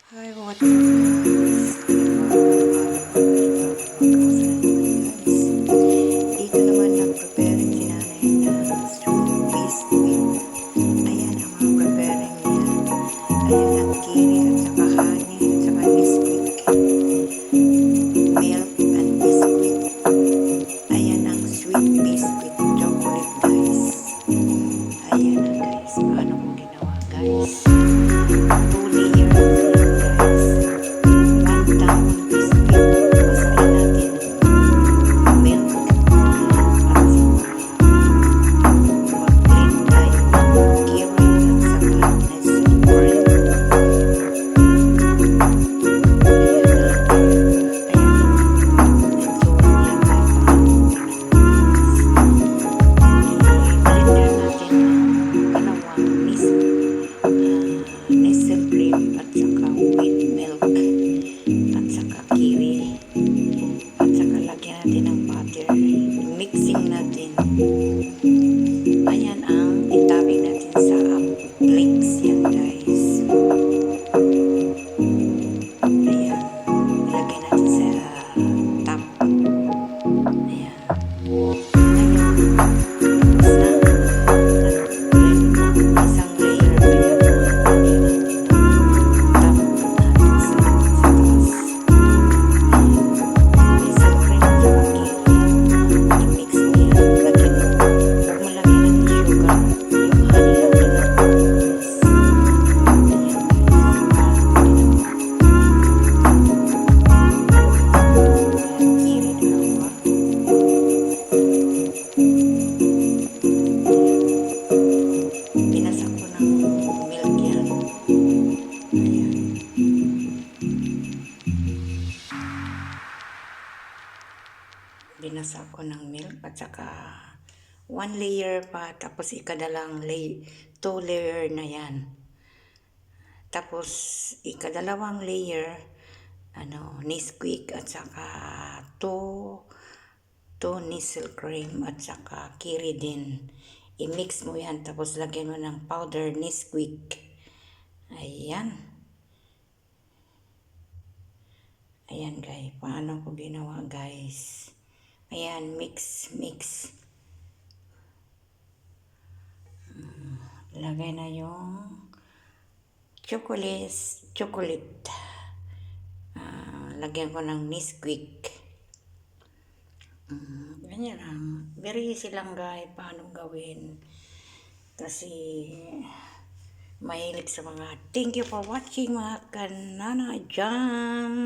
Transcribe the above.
Hi, what's up guys? Dito naman nag-preparing si nanay ng sweet biscuit. Ayan ang mga preparing niya. Ayan ang kiri at saka honey at saka biscuit. Milk and biscuit. Ayan ang sweet biscuit chocolate guys. Ayan na guys. Paano ko ginawa guys? 2 layer guys. 1 biscuit. Basahin natin milk at saka mag-blend tayo ng kiri at saka nestle cream. Nestle cream at saka with milk at saka kiwi at saka lagyan natin ng butter, mixing natin. Ayan ang itaping natin sa flakes yan guys. Ayan, ilagay natin sa top. Ayan. Pinasak ko ng milk yan. Ayan. Binasak ko ng milk at saka 1 layer pa, tapos ikadalang 2 layer na yan. Tapos ikadalawang layer Nesquik at saka 2 nestle cream at saka kiri din. I-mix mo yan, tapos lagyan mo ng powder Nesquik. Ayan. Ayan guys, paano ko ginawa guys? Ayan, mix. Lagay na yung chocolate. Lagyan ko ng Nesquik. Ganyan lang. Very easy lang guys, paano gawin. Kasi mahilig sa mga. Thank you for watching mga kanana dyan.